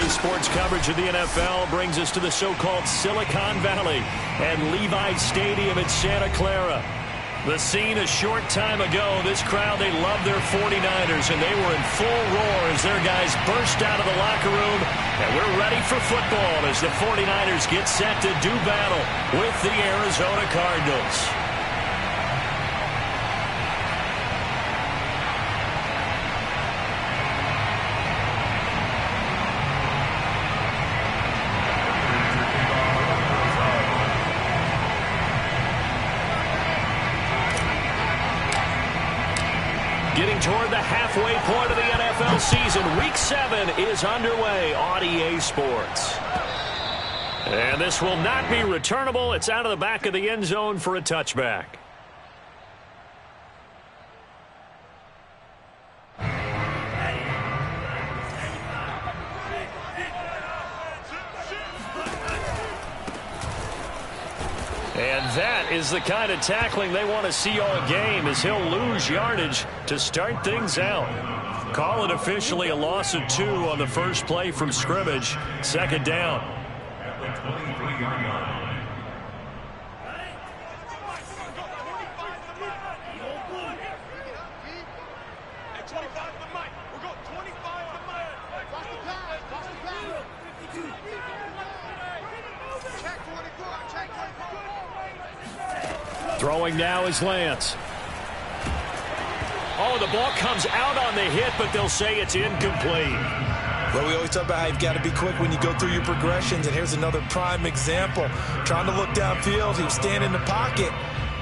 sports coverage of the NFL brings us to the so-called Silicon Valley and Levi Stadium in Santa Clara. The scene a short time ago, this crowd, they love their 49ers, and they were in full roar as their guys burst out of the locker room. And we're ready for football as the 49ers get set to do battle with the Arizona Cardinals. Getting toward the halfway point of the NFL season. Week 7 is underway on EA Sports. And this will not be returnable. It's out of the back of the end zone for a touchback. And that is the kind of tackling they want to see all game, as he'll lose yardage to start things out. Call it officially a loss of 2 on the first play from scrimmage. Second down. At the 23-yard line. Throwing now is Lance. Oh, the ball comes out on the hit, but they'll say it's incomplete. Well, we always talk about how you've got to be quick when you go through your progressions, and here's another prime example. Trying to look downfield, he was standing in the pocket,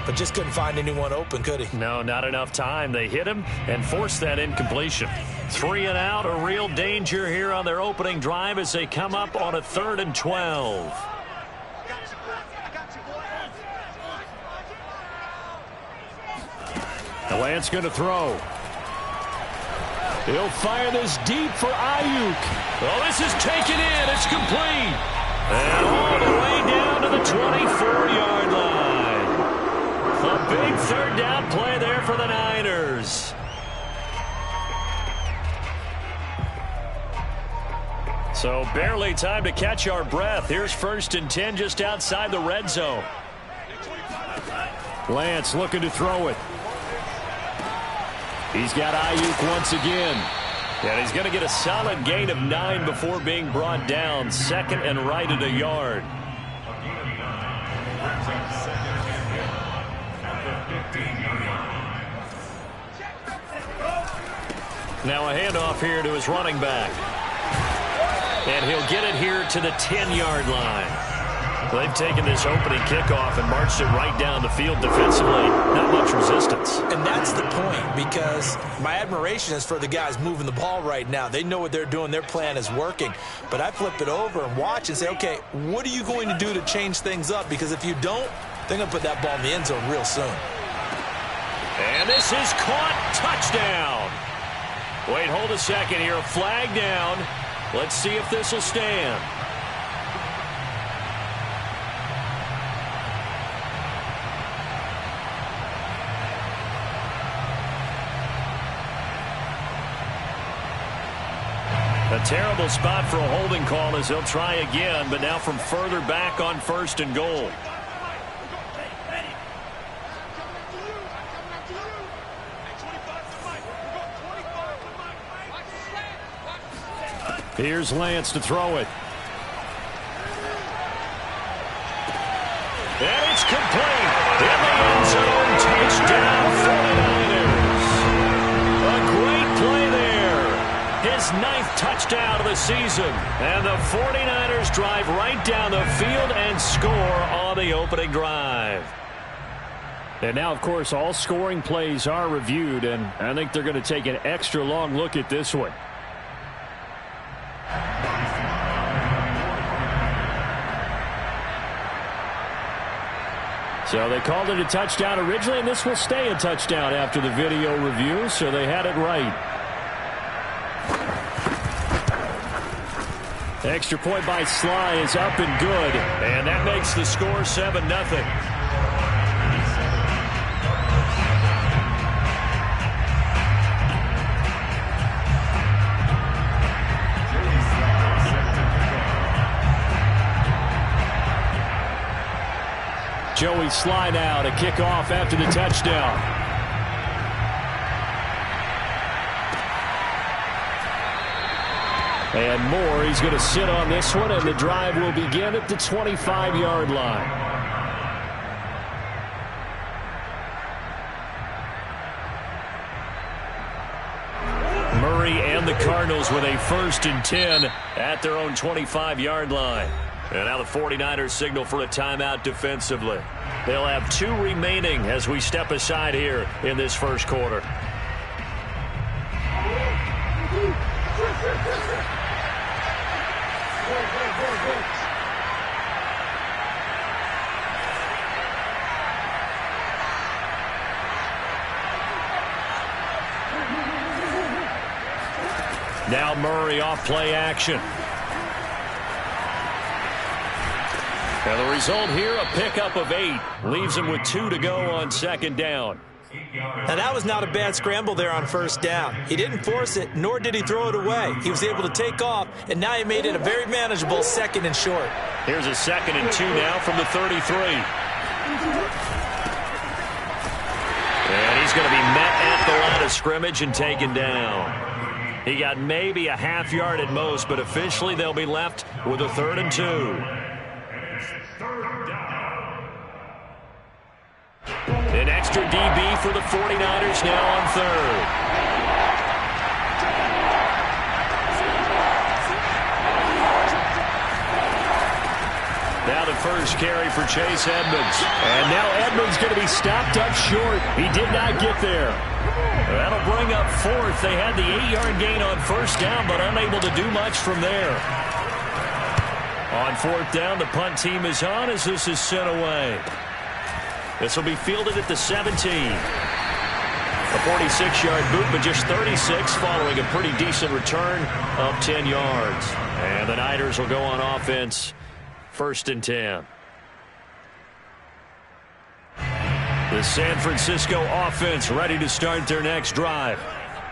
but just couldn't find anyone open, could he? No, not enough time. They hit him and forced that incompletion. 3 and out, a real danger here on their opening drive as they come up on a 3rd and 12. Lance going to throw. He'll fire this deep for Ayuk. Oh, this is taken in. It's complete. And all the way down to the 24-yard line. A big 3rd down play there for the Niners. So barely time to catch our breath. Here's 1st and 10 just outside the red zone. Lance looking to throw it. He's got Ayuk once again. And he's going to get a solid gain of 9 before being brought down. 2nd and right at a yard. Now a handoff here to his running back. And he'll get it here to the 10-yard line. They've taken this opening kickoff and marched it right down the field defensively. Not much resistance. And that's the point, because my admiration is for the guys moving the ball right now. They know what they're doing. Their plan is working. But I flip it over and watch and say, okay, what are you going to do to change things up? Because if you don't, they're going to put that ball in the end zone real soon. And this is caught. Touchdown. Wait, hold a second here. Flag down. Let's see if this will stand. A terrible spot for a holding call as they'll try again, but now from further back on 1st and goal. Here's Lance to throw it. And it's complete. In the end zone, touchdown 49ers. A great play there. His 9th touchdown of the season. And the 49ers drive right down the field and score on the opening drive. And now, of course, all scoring plays are reviewed, and I think they're going to take an extra long look at this one. So they called it a touchdown originally, and this will stay a touchdown after the video review, so they had it right. Extra point by Sly is up and good, and that makes the score 7-0. Joey Slye now to kick off after the touchdown. And Moore, he's going to sit on this one, and the drive will begin at the 25-yard line. Murray and the Cardinals with a 1st and 10 at their own 25-yard line. And now the 49ers signal for a timeout defensively. They'll have 2 remaining as we step aside here in this first quarter. Now Murray off play action. And the result here, a pickup of 8. Leaves him with 2 to go on 2nd down. Now that was not a bad scramble there on 1st down. He didn't force it, nor did he throw it away. He was able to take off, and now he made it a very manageable 2nd and short. Here's a 2nd and 2 now from the 33. And he's going to be met at the line of scrimmage and taken down. He got maybe a half yard at most, but officially they'll be left with a 3rd and 2. An extra DB for the 49ers now on 3rd. Now the first carry for Chase Edmonds. And now Edmonds going to be stopped up short. He did not get there. That'll bring up 4th. They had the 8-yard gain on 1st down, but unable to do much from there. On 4th down, the punt team is on as this is sent away. This will be fielded at the 17. A 46-yard boot, but just 36 following a pretty decent return of 10 yards. And the Niners will go on offense, 1st and 10. The San Francisco offense ready to start their next drive.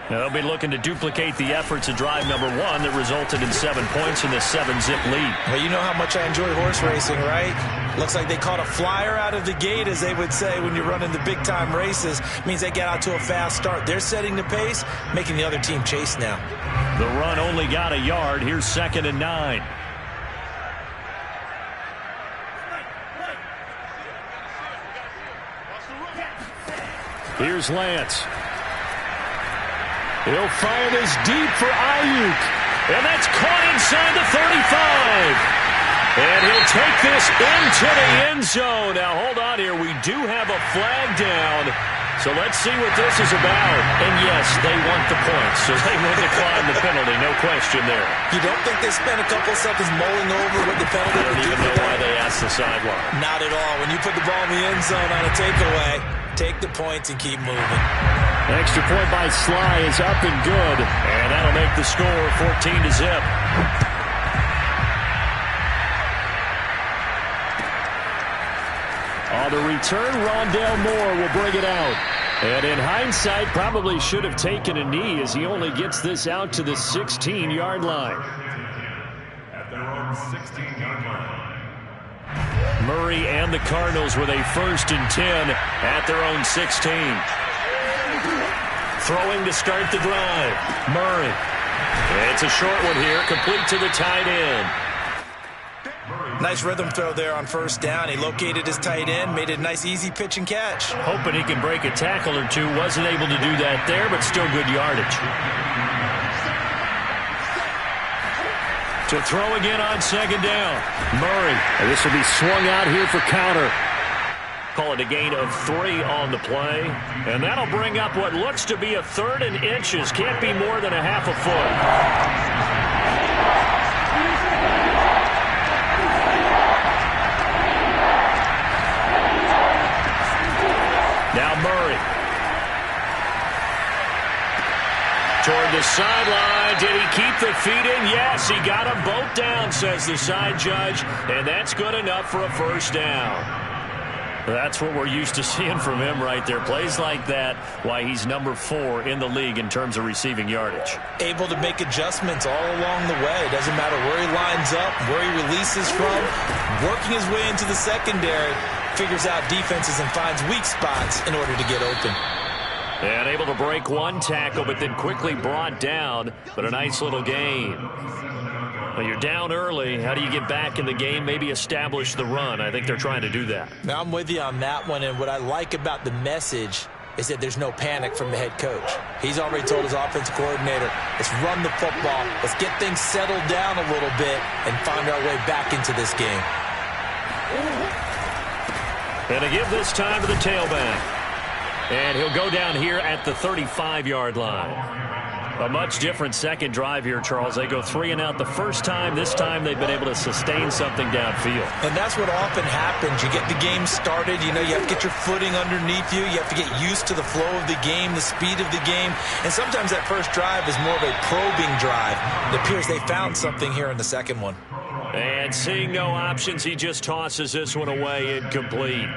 Now they'll be looking to duplicate the efforts of drive number 1 that resulted in 7 points in the 7-zip lead. Well, you know how much I enjoy horse racing, right? Looks like they caught a flyer out of the gate, as they would say when you're running the big-time races. Means they get out to a fast start. They're setting the pace, making the other team chase now. The run only got a yard. Here's 2nd and 9. Here's Lance. He'll fire this deep for Ayuk. And that's caught inside the 35. And he'll take this into the end zone. Now, hold on here. We do have a flag down. So let's see what this is about. And, yes, they want the points. So they will decline the penalty. No question there. You don't think they spent a couple seconds mulling over what the penalty would do? I don't even know why they asked the sideline. Not at all. When you put the ball in the end zone on a takeaway, take the points and keep moving. An extra point by Slye is up and good. And that'll make the score 14-0. On the return, Rondale Moore will bring it out. And in hindsight, probably should have taken a knee as he only gets this out to the 16-yard line. At their own 16-yard line. Murray and the Cardinals with a 1st and 10 at their own 16. Throwing to start the drive. Murray. It's a short one here, complete to the tight end. Nice rhythm throw there on 1st down. He located his tight end, made it a nice easy pitch and catch. Hoping he can break a tackle or two. Wasn't able to do that there, but still good yardage. To throw again on 2nd down. Murray. And this will be swung out here for counter. Call it a gain of 3 on the play. And that'll bring up what looks to be a 3rd and inches. Can't be more than a half a foot. Now Murray. Toward the sideline. Did he keep the feet in? Yes, he got them both down, says the side judge. And that's good enough for a 1st down. That's what we're used to seeing from him right there. Plays like that, why he's number 4 in the league in terms of receiving yardage. Able to make adjustments all along the way. Doesn't matter where he lines up, where he releases from, working his way into the secondary. figures out defenses and finds weak spots in order to get open. And able to break one tackle, but then quickly brought down. But a nice little gain. Well, you're down early. How do you get back in the game? Maybe establish the run. I think they're trying to do that. Now, I'm with you on that one, and what I like about the message is that there's no panic from the head coach. He's already told his offensive coordinator, let's run the football, let's get things settled down a little bit and find our way back into this game. And to give this time to the tailback. And he'll go down here at the 35-yard line. A much different second drive here, Charles. They go 3 and out the first time. This time they've been able to sustain something downfield. And that's what often happens. You get the game started. You know, you have to get your footing underneath you. You have to get used to the flow of the game, the speed of the game. And sometimes that first drive is more of a probing drive. It appears they found something here in the second one. And seeing no options, he just tosses this one away incomplete.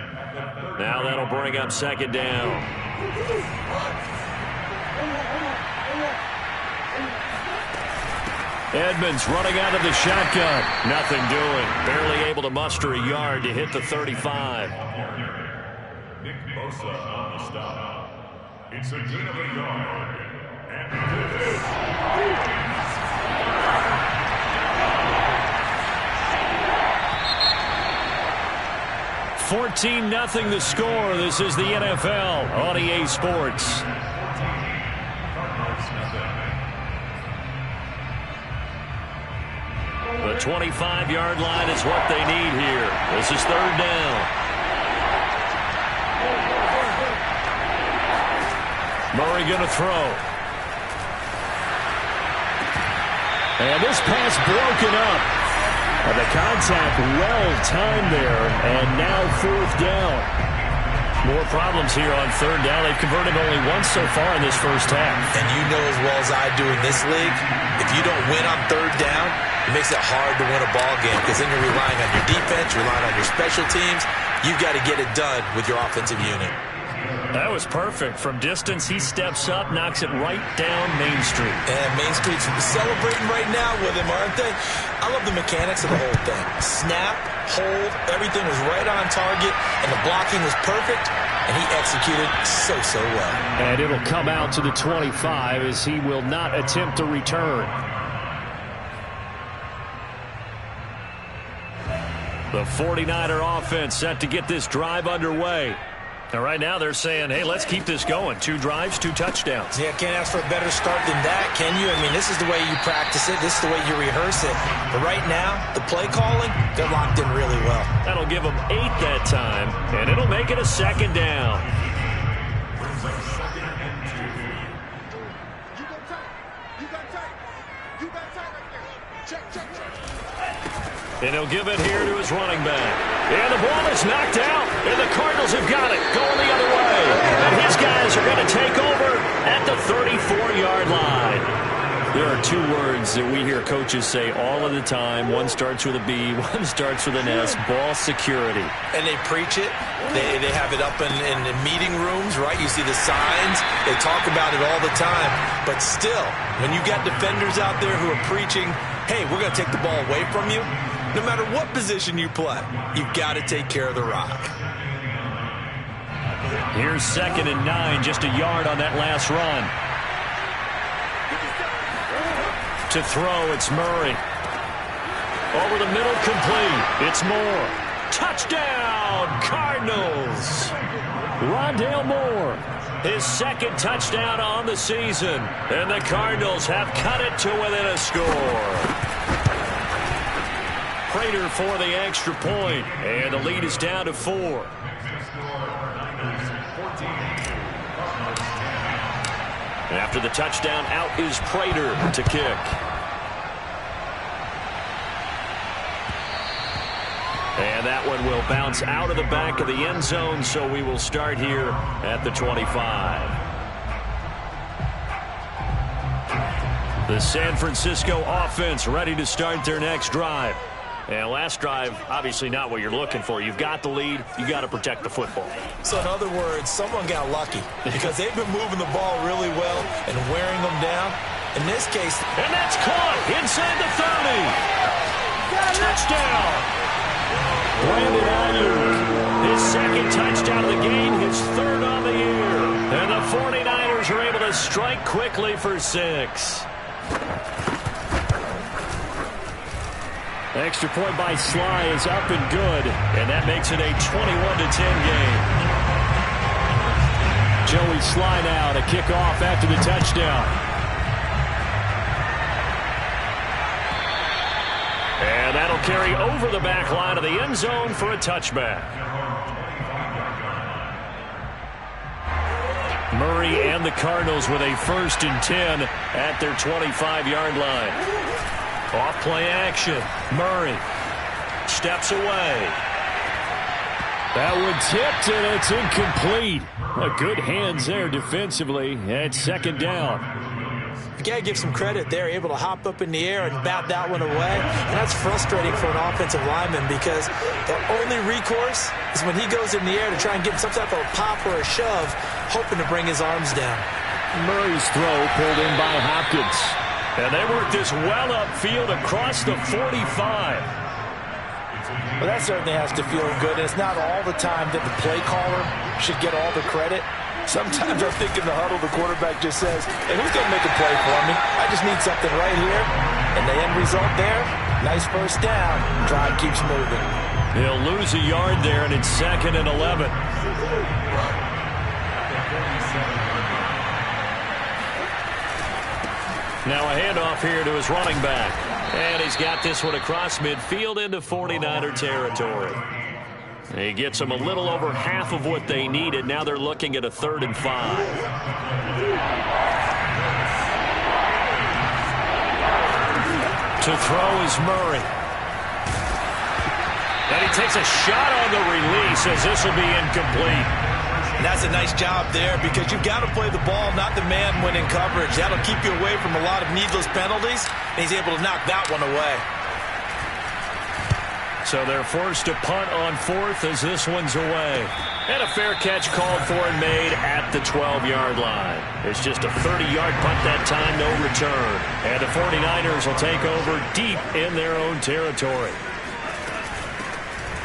Now that'll bring up second down. Edmonds running out of the shotgun. Nothing doing. Barely able to muster a yard to hit the 35. Nick Bosa on the stop. It's a gain of a yard. And this. 14-0 the score. This is the NFL on EA Sports. The 25-yard line is what they need here. This is third down. Murray going to throw. And this pass broken up. The contact well timed there, and now fourth down. More problems here on third down. They've converted only once so far in this first half. And you know as well as I do in this league, if you don't win on third down, it makes it hard to win a ball game because then you're relying on your defense, relying on your special teams. You've got to get it done with your offensive unit. That was perfect. From distance, he steps up, knocks it right down Main Street. And Main Street's celebrating right now with him, aren't they? I love the mechanics of the whole thing. Snap, hold, everything was right on target, and the blocking was perfect, and he executed so well. And it'll come out to the 25 as he will not attempt to return. The 49er offense set to get this drive underway. And right now they're saying, hey, let's keep this going. 2 drives, 2 touchdowns. Yeah, can't ask for a better start than that, can you? I mean, this is the way you practice it. This is the way you rehearse it. But right now, the play calling, they're locked in really well. That'll give them 8 that time, and it'll make it a second down. And he'll give it here to his running back. And the ball is knocked out, and the Cardinals have got it going the other way. And his guys are going to take over at the 34-yard line. There are 2 words that we hear coaches say all of the time. One starts with a B, one starts with an S, ball security. And they preach it. They have it up in the meeting rooms, right? You see the signs. They talk about it all the time. But still, when you got defenders out there who are preaching, hey, we're going to take the ball away from you, no matter what position you play, you've got to take care of the rock. Here's 2nd and 9, just a yard on that last run. To throw, it's Murray. Over the middle, complete. It's Moore. Touchdown, Cardinals. Rondale Moore, his 2nd touchdown on the season. And the Cardinals have cut it to within a score. Prater for the extra point, and the lead is down to 4. After the touchdown, out is Prater to kick. And that one will bounce out of the back of the end zone, so we will start here at the 25. The San Francisco offense ready to start their next drive. And last drive, obviously not what you're looking for. You've got the lead. You got to protect the football. So in other words, someone got lucky because they've been moving the ball really well and wearing them down. In this case, and that's caught inside the 30. Touchdown. Brandon Ayuk, his strike quickly for 6. Extra point by Sly is up and good, and that makes it a 21-10 game. Joey Sly now to kick off after the touchdown. And that'll carry over the back line of the end zone for a touchback. Murray and the Cardinals with a 1st and 10 at their 25-yard line. Off play action. Murray steps away. That one tipped, and it's incomplete. Good hands there defensively at 2nd down. You got to give some credit there, able to hop up in the air and bat that one away. And that's frustrating for an offensive lineman because the only recourse is when he goes in the air to try and get some type of a pop or a shove, hoping to bring his arms down. Murray's throw pulled in by Hopkins. And they work this well upfield across the 45. Well, that certainly has to feel good. And it's not all the time that the play caller should get all the credit. Sometimes I think in the huddle, the quarterback just says, hey, who's going to make a play for me? I just need something right here. And the end result there, nice 1st down. Drive keeps moving. He'll lose a yard there, and it's 2nd and 11. Now a handoff here to his running back. And he's got this one across midfield into 49er territory. He gets them a little over half of what they needed. Now they're looking at a 3rd and 5. To throw is Murray. And he takes a shot on the release as this will be incomplete. And that's a nice job there because you've got to play the ball, not the man when in coverage. That'll keep you away from a lot of needless penalties, and he's able to knock that one away. So they're forced to punt on 4th as this one's away. And a fair catch called for and made at the 12-yard line. It's just a 30-yard punt that time, no return. And the 49ers will take over deep in their own territory.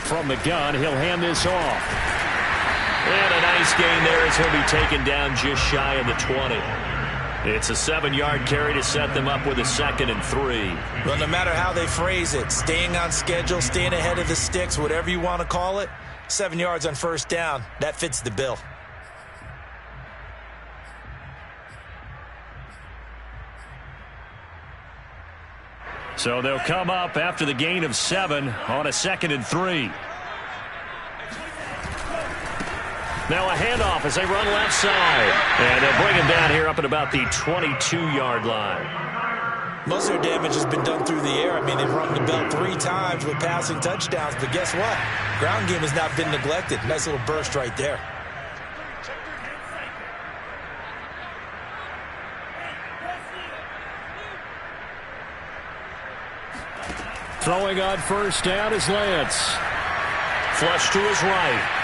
From the gun, he'll hand this off. And a nice gain there as he'll be taken down just shy of the 20. It's a 7-yard carry to set them up with a 2nd and 3. Well, no matter how they phrase it, staying on schedule, staying ahead of the sticks, whatever you want to call it, 7 yards on 1st down, that fits the bill. So they'll come up after the gain of 7 on a 2nd and 3. Now a handoff as they run left side. And they'll bring him down here up at about the 22-yard line. Most of their damage has been done through the air. I mean, they've rung the bell 3 times with passing touchdowns. But guess what? Ground game has not been neglected. Nice little burst right there. Throwing on 1st down is Lance. Flush to his right.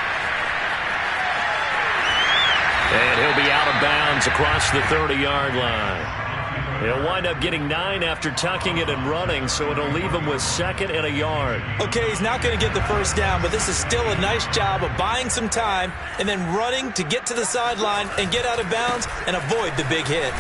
And he'll be out of bounds across the 30-yard line. He'll wind up getting 9 after tucking it and running, so it'll leave him with 2nd and a yard. Okay, he's not going to get the 1st down, but this is still a nice job of buying some time and then running to get to the sideline and get out of bounds and avoid the big hit.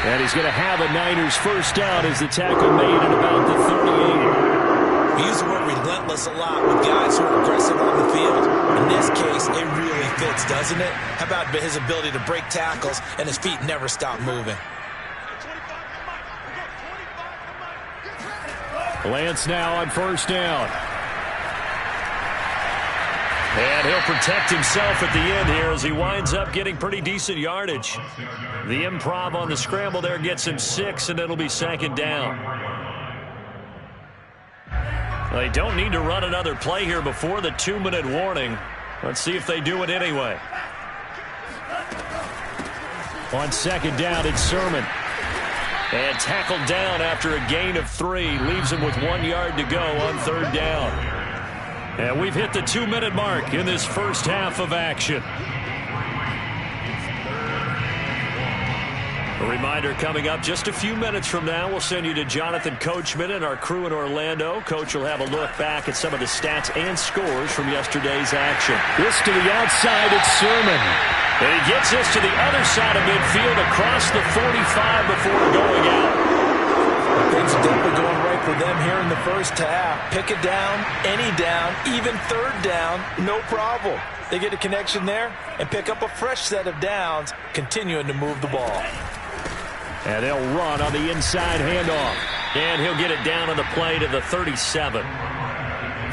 And he's going to have a Niners 1st down as the tackle made at about the 38. We use the word relentless a lot with guys who are aggressive on the field. In this case, it really fits, doesn't it? How about his ability to break tackles and his feet never stop moving? Lance now on 1st down. And he'll protect himself at the end here as he winds up getting pretty decent yardage. The improv on the scramble there gets him 6, and it'll be 2nd down. They don't need to run another play here before the 2-minute warning. Let's see if they do it anyway. On 2nd down, it's Sermon. And tackled down after a gain of 3. Leaves him with 1 yard to go on 3rd down. And we've hit the 2-minute mark in this first half of action. A reminder coming up just a few minutes from now. We'll send you to Jonathan Coachman and our crew in Orlando. Coach will have a look back at some of the stats and scores from yesterday's action. This to the outside, it's Sermon. And he gets this to the other side of midfield across the 45 before going out. Well, things are definitely going right for them here in the first half. Pick it down, any down, even third down, no problem. They get a connection there and pick up a fresh set of downs, continuing to move the ball. And they'll run on the inside handoff. And he'll get it down on the play to the 37.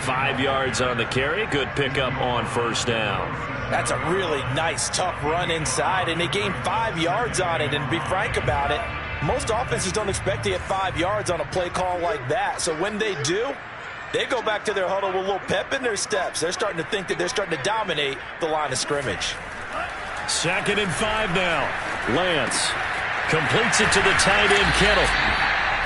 5 yards on the carry. Good pickup on first down. That's a really nice, tough run inside, and they gained 5 yards on it. And to be frank about it, most offenses don't expect to get 5 yards on a play call like that. So when they do, they go back to their huddle with a little pep in their steps. They're starting to think that they're starting to dominate the line of scrimmage. 2nd and 5 now. Lance completes it to the tight end, Kittle.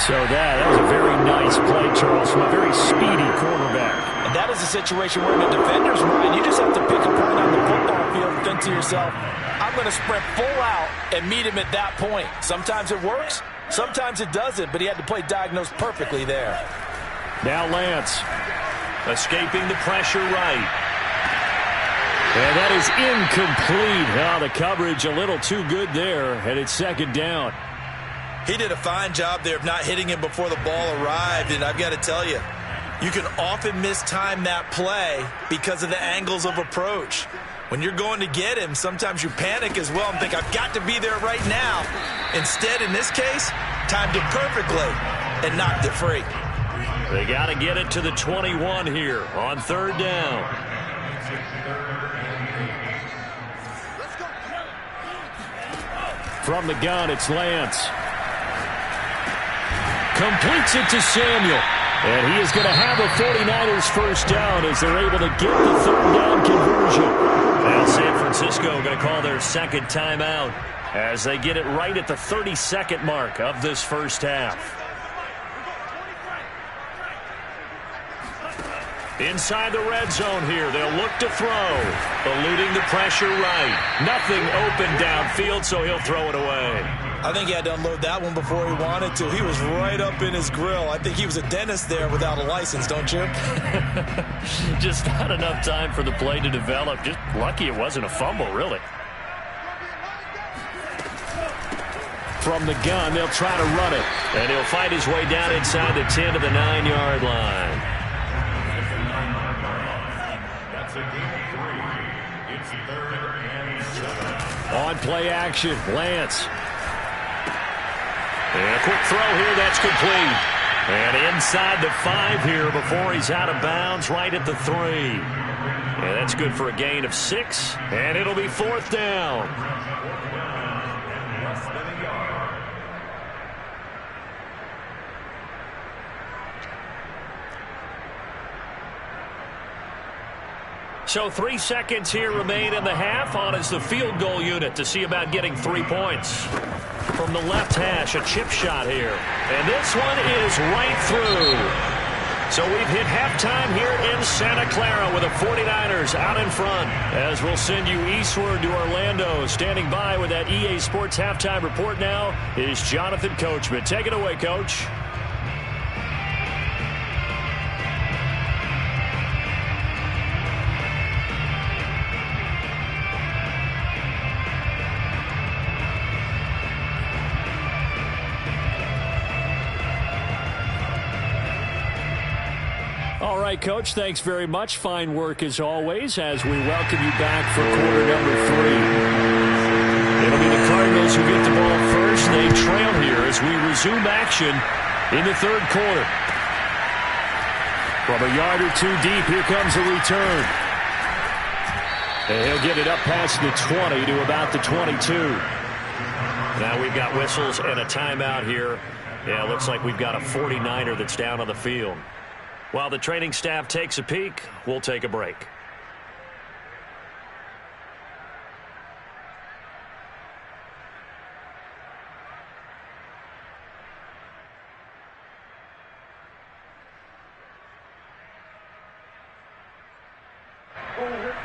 So that was a very nice play, Charles, from a very speedy quarterback. And that is a situation where in the defender's mind, you just have to pick a point on the football field and think to yourself, I'm going to sprint full out and meet him at that point. Sometimes it works, sometimes it doesn't, but he had to play diagnosed perfectly there. Now Lance escaping the pressure right. And that is incomplete. Now the coverage a little too good there, and it's 2nd down. He did a fine job there of not hitting him before the ball arrived, and I've got to tell you, you can often mistime that play because of the angles of approach. When you're going to get him, sometimes you panic as well and think, I've got to be there right now. Instead, in this case, timed it perfectly and knocked it free. They got to get it to the 21 here on 3rd down. From the gun, it's Lance. Completes it to Samuel. And he is going to have a 49ers first down as they're able to get the 3rd down conversion. Now San Francisco going to call their 2nd timeout as they get it right at the 32nd mark of this first half. Inside the red zone here, they'll look to throw. Eluding the pressure right. Nothing open downfield, so he'll throw it away. I think he had to unload that one before he wanted to. He was right up in his grill. I think he was a dentist there without a license, don't you? Just not enough time for the play to develop. Just lucky it wasn't a fumble, really. From the gun, they'll try to run it. And he'll fight his way down inside the 10 to the 9-yard line. That's a gain of 3. It's 3rd and 7. On play action, Lance. And a quick throw here, that's complete. And inside the 5 here before he's out of bounds, right at the 3. And that's good for a gain of 6, and it'll be 4th down. Less than a yard. So 3 seconds here remain in the half. On is the field goal unit to see about getting 3 points. From the left hash, a chip shot here. And this one is right through. So we've hit halftime here in Santa Clara with the 49ers out in front. As we'll send you eastward to Orlando. Standing by with that EA Sports halftime report now is Jonathan Coachman. Take it away, Coach. All right, Coach, thanks very much. Fine work as always as we welcome you back for quarter number 3. It'll be the Cardinals who get the ball first. They trail here as we resume action in the 3rd quarter. From a yard or 2 deep, here comes a return. And he'll get it up past the 20 to about the 22. Now we've got whistles and a timeout here. Yeah, it looks like we've got a 49er that's down on the field. While the training staff takes a peek, we'll take a break.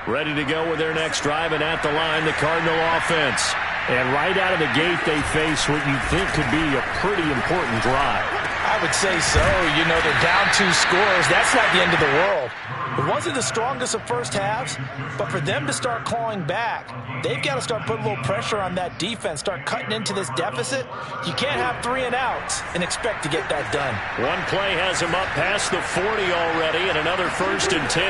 Ready to go with their next drive, and at the line, the Cardinal offense. And right out of the gate, they face what you think could be a pretty important drive. I would say so. You know, they're down 2 scores. That's not the end of the world. It wasn't the strongest of first halves, but for them to start clawing back, they've got to start putting a little pressure on that defense, start cutting into this deficit. You can't have 3 and outs and expect to get that done. One play has him up past the 40 already, and another 1st and 10.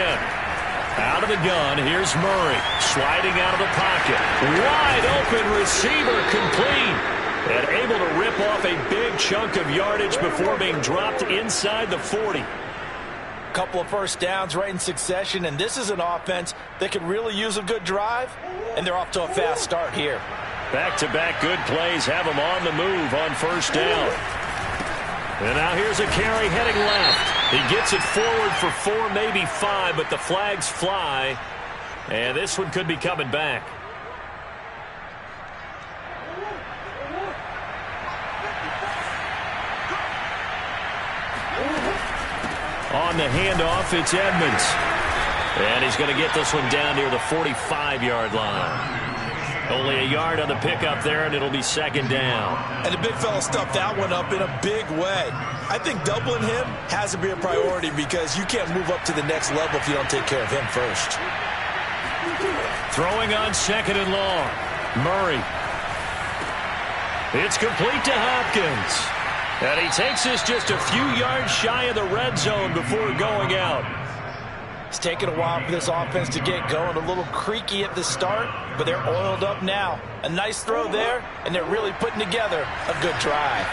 Out of the gun, here's Murray, sliding out of the pocket. Wide open receiver, complete. And able to rip off a big chunk of yardage before being dropped inside the 40. Couple of first downs right in succession, and this is an offense that could really use a good drive, and they're off to a fast start here. Back-to-back good plays have them on the move on 1st down. And now here's a carry heading left. He gets it forward for 4, maybe 5, but the flags fly, and this one could be coming back. On the handoff, it's Edmonds. And he's going to get this one down near the 45-yard line. Only a yard on the pickup there, and it'll be 2nd down. And the big fella stuffed that one up in a big way. I think doubling him has to be a priority because you can't move up to the next level if you don't take care of him first. Throwing on 2nd and long. Murray. It's complete to Hopkins. And he takes us just a few yards shy of the red zone before going out. It's taken a while for this offense to get going. A little creaky at the start, but they're oiled up now. A nice throw there, and they're really putting together a good drive.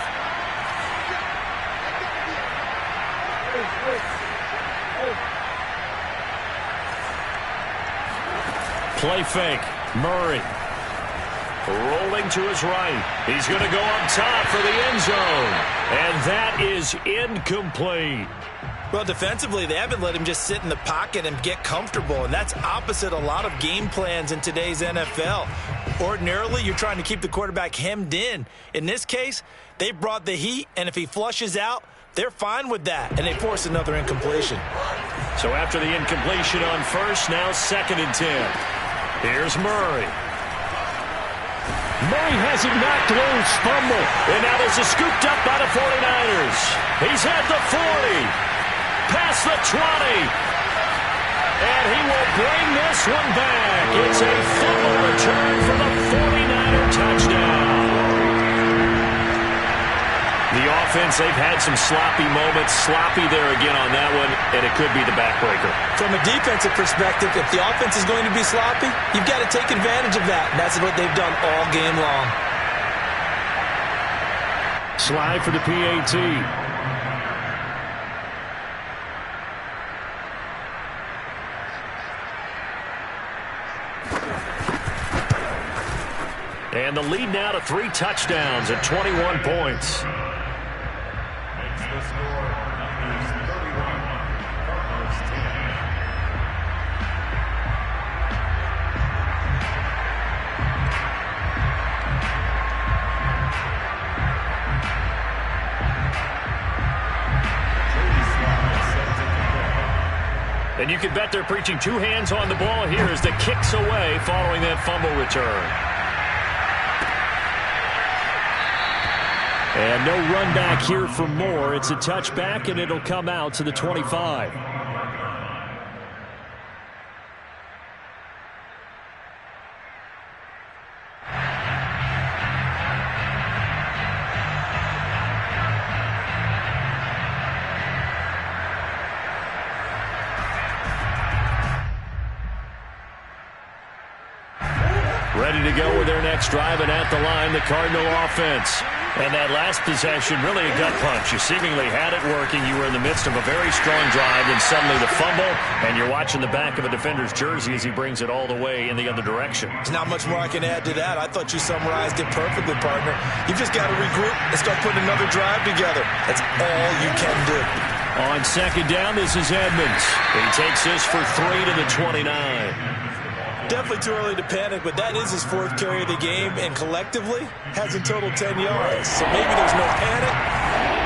Play fake. Murray. Rolling to his right. He's going to go up top for the end zone. And that is incomplete. Well, defensively, they haven't let him just sit in the pocket and get comfortable, and that's opposite a lot of game plans in today's NFL. Ordinarily, you're trying to keep the quarterback hemmed in. In this case, they brought the heat, and if he flushes out, they're fine with that, and they force another incompletion. So after the incompletion on 1st, now 2nd and 10. Here's Murray. Murray has it knocked loose, fumble. And now there's a scooped up by the 49ers. He's at the 40, past the 20. And he will bring this one back. It's a fumble return for the 49er touchdown. The offense, they've had some sloppy moments. Sloppy there again on that one, and it could be the backbreaker. From a defensive perspective, if the offense is going to be sloppy, you've got to take advantage of that. And that's what they've done all game long. Slide for the PAT. And the lead now to 3 touchdowns at 21 points. And you can bet they're preaching 2 hands on the ball here as the kick's away following that fumble return. And no run back here for Moore. It's a touchback, and it'll come out to the 25. Ready to go with their next drive, and at the line, the Cardinal offense. And that last possession, really a gut punch. You seemingly had it working. You were in the midst of a very strong drive, and suddenly the fumble, and you're watching the back of a defender's jersey as he brings it all the way in the other direction. There's not much more I can add to that. I thought you summarized it perfectly, partner. You've just got to regroup and start putting another drive together. That's all you can do. On 2nd down, this is Edmonds. He takes this for 3 to the 29. Definitely too early to panic, but that is his 4th carry of the game, and collectively has in total 10 yards. So maybe there's no panic,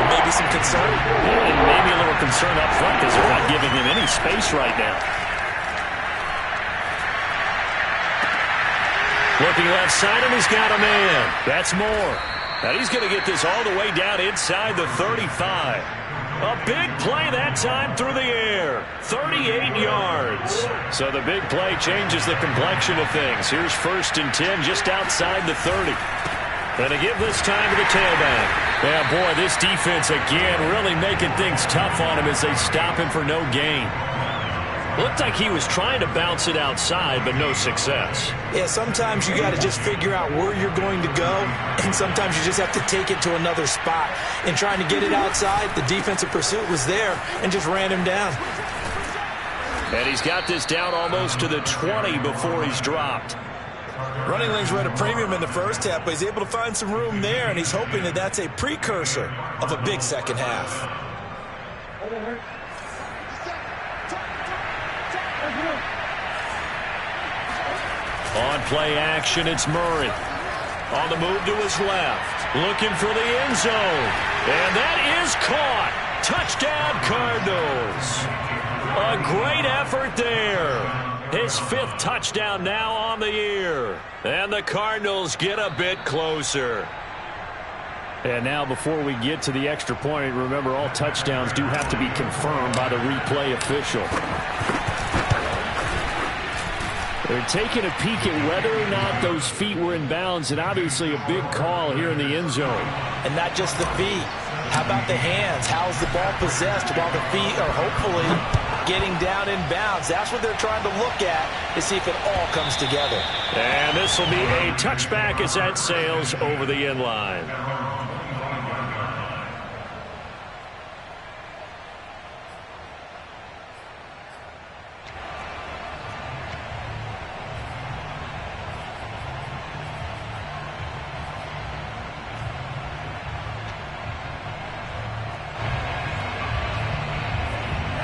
but maybe some concern. And maybe a little concern up front because they're not giving him any space right now. Looking left side, and he's got a man. That's Moore. And he's going to get this all the way down inside the 35. A A big play that time through the air. 38 yards. So the big play changes the complexion of things. Here's 1st and 10 just outside the 30. And to give this time to the tailback. Yeah, boy, this defense again really making things tough on him as they stop him for no gain. Looked like he was trying to bounce it outside, but no success. Yeah, sometimes you got to just figure out where you're going to go, and sometimes you just have to take it to another spot. In trying to get it outside, the defensive pursuit was there and just ran him down. And he's got this down almost to the 20 before he's dropped. Running lanes were at a premium in the first half, but he's able to find some room there, and he's hoping that that's a precursor of a big second half. On play action, it's Murray. On the move to his left. Looking for the end zone. And that is caught. Touchdown, Cardinals. A great effort there. His 5th touchdown now on the year. And the Cardinals get a bit closer. And now before we get to the extra point, remember all touchdowns do have to be confirmed by the replay official. They're taking a peek at whether or not those feet were in bounds, and obviously a big call here in the end zone. And not just the feet. How about the hands? How's the ball possessed while the feet are hopefully getting down in bounds? That's what they're trying to look at to see if it all comes together. And this will be a touchback as that sails over the end line.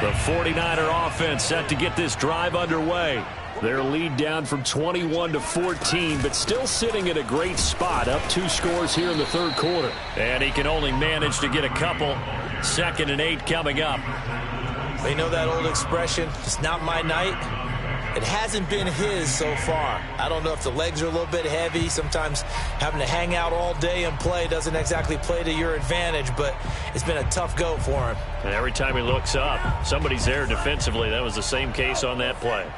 The 49er offense set to get this drive underway. Their lead down from 21 to 14, but still sitting at a great spot, up 2 scores here in the 3rd quarter. And he can only manage to get a couple. 2nd and 8 coming up. You know that old expression, it's not my night? It hasn't been his so far. I don't know if the legs are a little bit heavy. Sometimes having to hang out all day and play doesn't exactly play to your advantage, but it's been a tough go for him. And every time he looks up, somebody's there defensively. That was the same case on that play.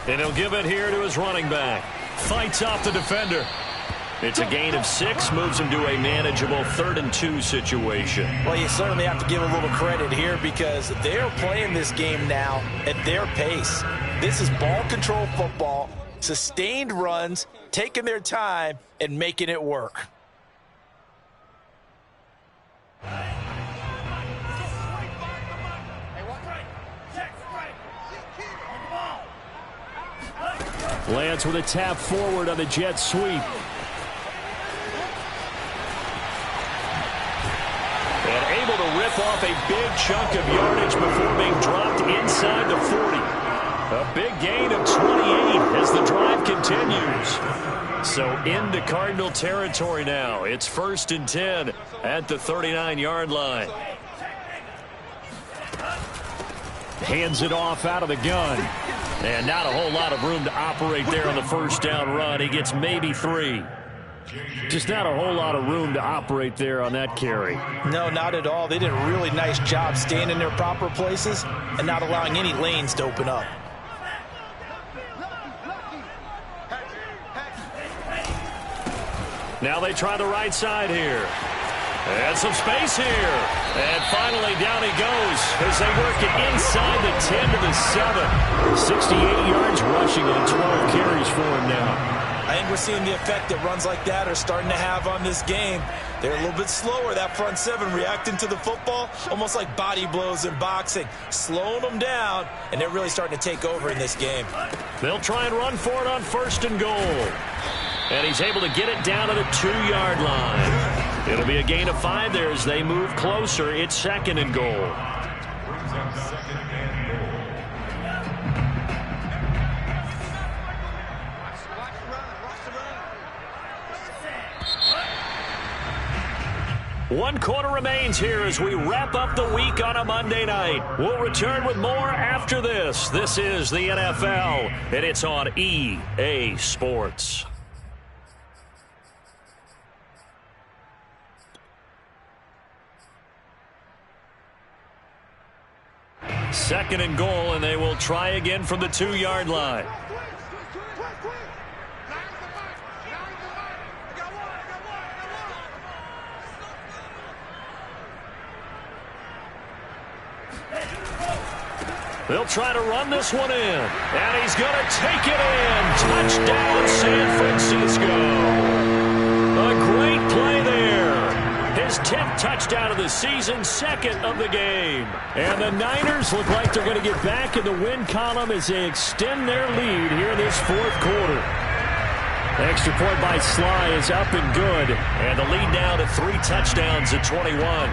And he'll give it here to his running back. Fights off the defender. It's a gain of 6, moves him to a manageable 3rd and 2 situation. Well, you certainly have to give a little credit here because they're playing this game now at their pace. This is ball control football, sustained runs, taking their time, and making it work. Lance with a tap forward on the jet sweep. And able to rip off a big chunk of yardage before being dropped inside the 40. A big gain of 28 as the drive continues. So into Cardinal territory now. It's 1st and 10 at the 39-yard line. Hands it off out of the gun. And not a whole lot of room to operate there on the 1st down run. He gets maybe 3. Just not a whole lot of room to operate there on that carry. No, not at all. They did a really nice job staying in their proper places and not allowing any lanes to open up. Now they try the right side here. And some space here. And finally down he goes as they work it inside the 10 to the 7. 68 yards rushing on 12 carries for him now. I think we're seeing the effect that runs like that are starting to have on this game. They're a little bit slower, that front 7, reacting to the football, almost like body blows in boxing, slowing them down, and they're really starting to take over in this game. They'll try and run for it on 1st and goal. And he's able to get it down to the 2-yard line. It'll be a gain of 5 there as they move closer. It's 2nd and goal. One quarter remains here as we wrap up the week on a Monday night. We'll return with more after this. This is the NFL, and it's on EA Sports. 2nd and goal, and they will try again from the 2-yard line. They'll try to run this one in, and he's going to take it in. Touchdown, San Francisco. A great play there. His 10th touchdown of the season, 2nd of the game. And the Niners look like they're going to get back in the win column as they extend their lead here in this 4th quarter. The extra point by Sly is up and good, and the lead now to 3 touchdowns at 21.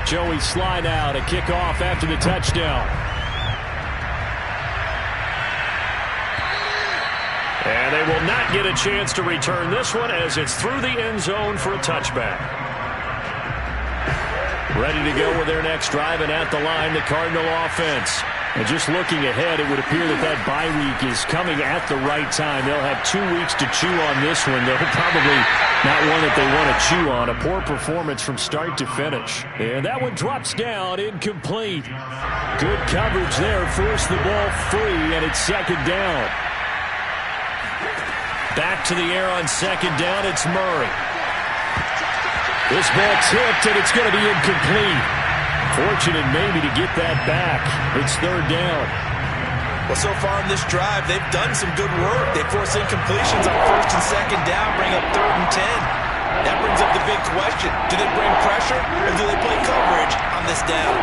Joey Sly now to kick off after the touchdown. And they will not get a chance to return this one as it's through the end zone for a touchback. Ready to go with their next drive, and at the line, the Cardinal offense. And just looking ahead, it would appear that bye week is coming at the right time. They'll have 2 weeks to chew on this one. They're probably not one that they want to chew on. A poor performance from start to finish. And that one drops down, incomplete. Good coverage there. Forced the ball free, and it's 2nd down. Back to the air on 2nd down. It's Murray. This ball tipped, and it's going to be incomplete. Fortunate maybe to get that back. It's 3rd down. Well, so far in this drive, they've done some good work. They force incompletions on 1st and 2nd down, bring up 3rd and 10. That brings up the big question. Do they bring pressure, or do they play coverage on this down?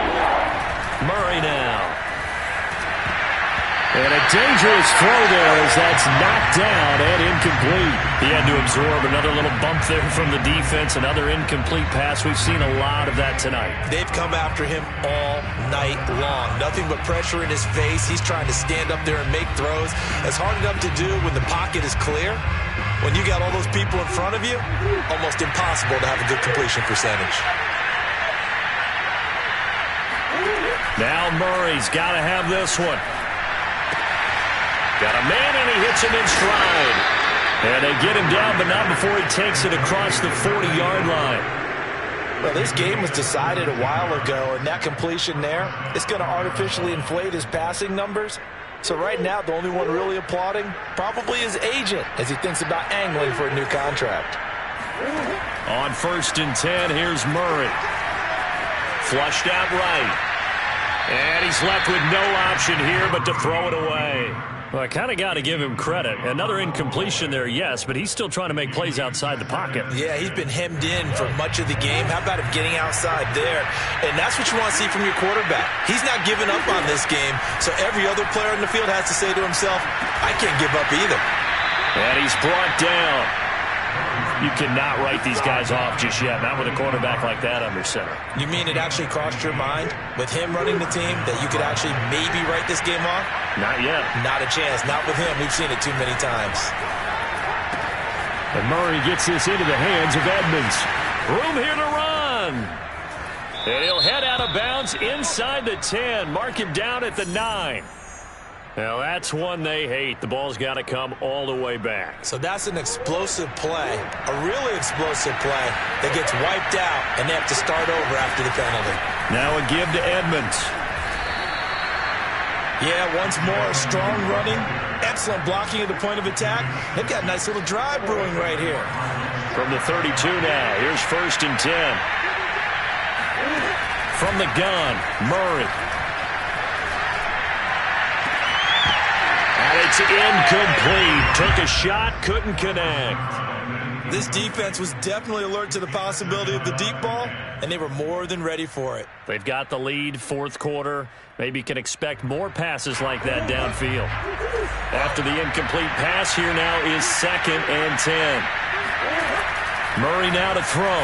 Murray now. And a dangerous throw there as that's knocked down and incomplete. He had to absorb another little bump there from the defense, another incomplete pass. We've seen a lot of that tonight. They've come after him all night long. Nothing but pressure in his face. He's trying to stand up there and make throws. It's hard enough to do when the pocket is clear. When you got all those people in front of you, almost impossible to have a good completion percentage. Now Murray's got to have this one. Got a man, and he hits him in stride. And they get him down, but not before he takes it across the 40-yard line. Well, this game was decided a while ago, and that completion there, it's going to artificially inflate his passing numbers. So right now, the only one really applauding probably his agent as he thinks about angling for a new contract. On 1st and 10, here's Murray. Flushed out right. And he's left with no option here but to throw it away. Well, I kind of got to give him credit. Another incompletion there, yes, but he's still trying to make plays outside the pocket. Yeah, he's been hemmed in for much of the game. How about him getting outside there? And that's what you want to see from your quarterback. He's not giving up on this game, so every other player in the field has to say to himself, I can't give up either. And he's brought down. You cannot write these guys off just yet, not with a quarterback like that under center. You mean it actually crossed your mind with him running the team that you could actually maybe write this game off? Not yet. Not a chance. Not with him. We've seen it too many times. And Murray gets this into the hands of Edmonds. Room here to run. And he'll head out of bounds inside the 10. Mark him down at the 9. Now, that's one they hate. The ball's got to come all the way back. So that's an explosive play, a really explosive play that gets wiped out, and they have to start over after the penalty. Now a give to Edmonds. Yeah, once more, strong running, excellent blocking at the point of attack. They've got a nice little drive brewing right here. From the 32 now, here's 1st and 10. From the gun, Murray. And it's incomplete. Took a shot, couldn't connect. This defense was definitely alert to the possibility of the deep ball, and they were more than ready for it. They've got the lead, 4th quarter. Maybe can expect more passes like that downfield. After the incomplete pass, here now is 2nd and 10. Murray now to throw.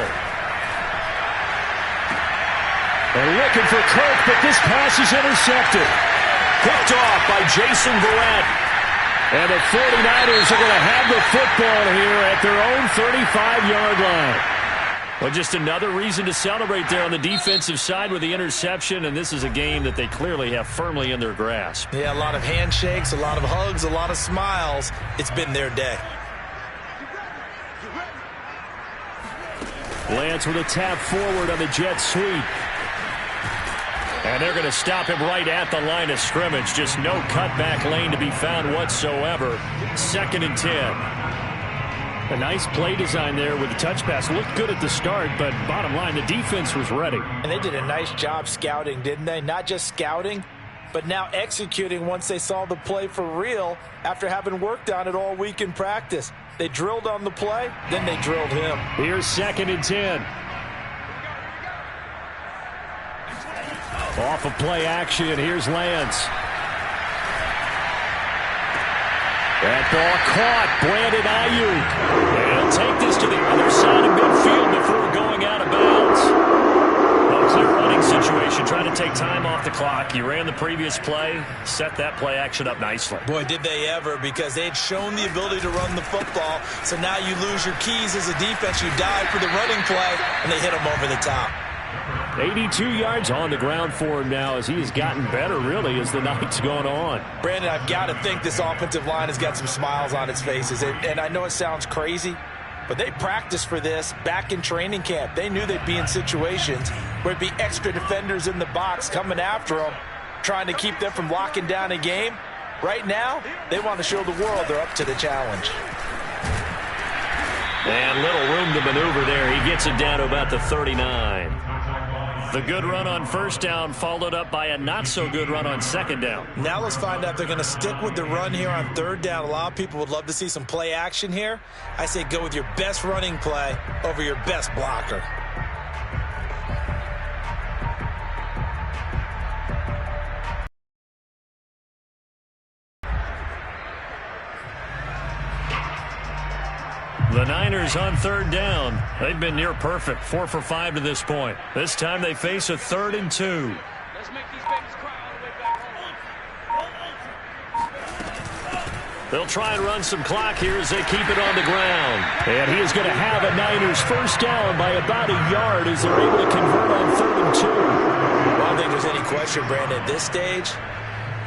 They're looking for Kirk, but this pass is intercepted. Picked off by Jason Verrett. And the 49ers are going to have the football here at their own 35-yard line. Well, just another reason to celebrate there on the defensive side with the interception, and this is a game that they clearly have firmly in their grasp. Yeah, a lot of handshakes, a lot of hugs, a lot of smiles. It's been their day. Lance with a tap forward on the jet sweep. And they're going to stop him right at the line of scrimmage. Just no cutback lane to be found whatsoever. 2nd and 10. A nice play design there with the touch pass. Looked good at the start, but bottom line, the defense was ready. And they did a nice job scouting, didn't they? Not just scouting, but now executing once they saw the play for real after having worked on it all week in practice. They drilled on the play, then they drilled him. Here's 2nd and 10. Off of play action, here's Lance. That ball caught. Brandon Ayuk. They'll take this to the other side of midfield before going out of bounds. No clear running situation. Trying to take time off the clock. You ran the previous play. Set that play action up nicely. Boy, did they ever, because they had shown the ability to run the football. So now you lose your keys as a defense. You dive for the running play, and they hit them over the top. 82 yards on the ground for him now as he has gotten better, really, as the night's gone on. Brandon, I've got to think this offensive line has got some smiles on its faces. And I know it sounds crazy, but they practiced for this back in training camp. They knew they'd be in situations where it'd be extra defenders in the box coming after them, trying to keep them from locking down a game. Right now, they want to show the world they're up to the challenge. And little room to maneuver there. He gets it down to about the 39. The good run on 1st down followed up by a not-so-good run on 2nd down. Now let's find out if they're going to stick with the run here on 3rd down. A lot of people would love to see some play action here. I say go with your best running play over your best blocker. The Niners on 3rd down. They've been near perfect. 4 for 5 to this point. This time they face a 3rd and 2. Let's make these babies cry all the way back home. They'll try and run some clock here as they keep it on the ground. And he is going to have a Niners 1st down by about a yard as they're able to convert on 3rd and 2. Well, I don't think there's any question, Brandon, at this stage,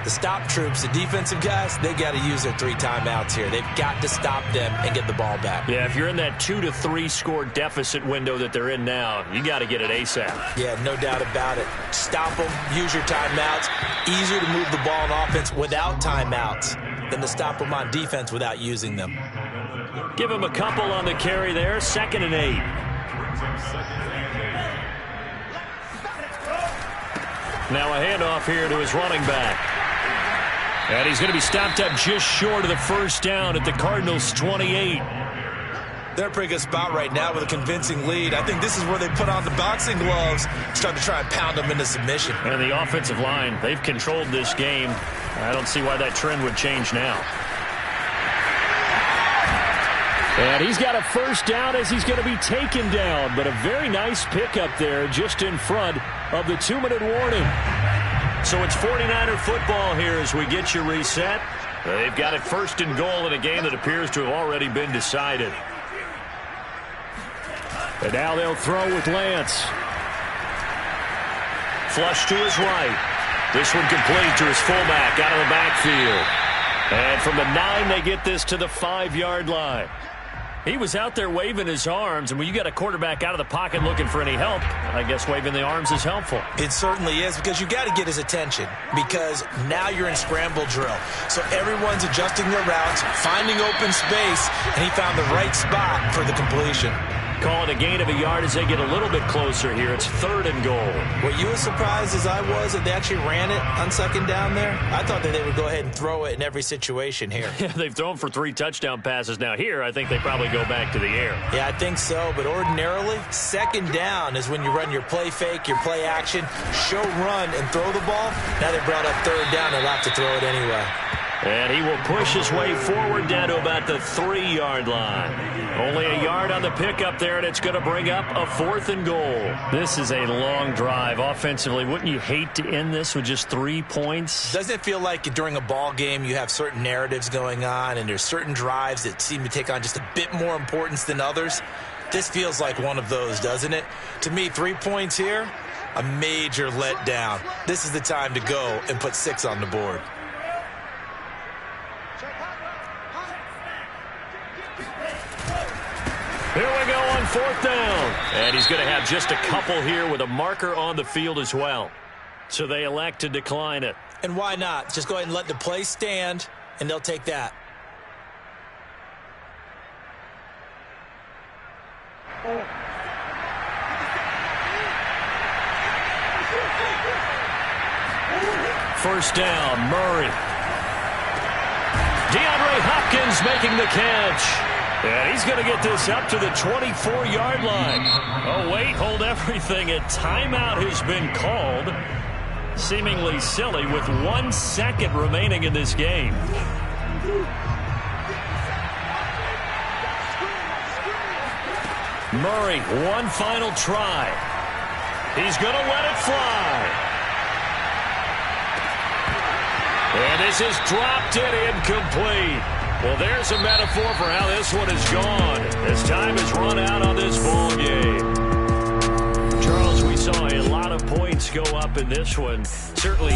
the stop troops, the defensive guys, they got to use their 3 timeouts here. They've got to stop them and get the ball back. Yeah, if you're in that 2 to 3 score deficit window that they're in now, you got to get it ASAP. Yeah, no doubt about it. Stop them, use your timeouts. Easier to move the ball on offense without timeouts than to stop them on defense without using them. Give him a couple on the carry there. 2nd and 8. Now a handoff here to his running back. And he's going to be stopped up just short of the 1st down at the Cardinals' 28. They're in a pretty good spot right now with a convincing lead. I think this is where they put on the boxing gloves, start to try and pound them into submission. And the offensive line, they've controlled this game. I don't see why that trend would change now. And he's got a 1st down as he's going to be taken down. But a very nice pickup there just in front of the 2-minute warning. So it's 49er football here as we get you reset. They've got it 1st and goal in a game that appears to have already been decided. And now they'll throw with Lance. Flush to his right. This one complete to his fullback out of the backfield. And from the 9, they get this to the 5-yard line. He was out there waving his arms, and when you got a quarterback out of the pocket looking for any help, I guess waving the arms is helpful. It certainly is, because you got to get his attention, because now you're in scramble drill. So everyone's adjusting their routes, finding open space, and he found the right spot for the completion. Call it a gain of a yard as they get a little bit closer here. It's 3rd and goal. Were you as surprised as I was that they actually ran it on 2nd down there? I thought that they would go ahead and throw it in every situation here. Yeah, they've thrown for 3 touchdown passes. Now here, I think they probably go back to the air. Yeah, I think so. But ordinarily, 2nd down is when you run your play fake, your play action, show run, and throw the ball. Now they brought up 3rd down. They'll have to throw it anyway. And he will push his way forward down to about the 3-yard line. Only a yard on the pickup there, and it's going to bring up a 4th and goal. This is a long drive offensively. Wouldn't you hate to end this with just 3 points? Doesn't it feel like during a ball game you have certain narratives going on, and there's certain drives that seem to take on just a bit more importance than others? This feels like one of those, doesn't it? To me, 3 points here, a major letdown. This is the time to go and put 6 on the board. Here we go on 4th down. And he's going to have just a couple here with a marker on the field as well. So they elect to decline it. And why not? Just go ahead and let the play stand, and they'll take that. First down, Murray. DeAndre Hopkins making the catch. And he's going to get this up to the 24-yard line. Oh, wait, hold everything. A timeout has been called. Seemingly silly with 1 second remaining in this game. Murray, one final try. He's going to let it fly. And this is dropped it incomplete. Well, there's a metaphor for how this one is gone. As time has run out on this ball game. Charles, we saw a lot of points go up in this one. Certainly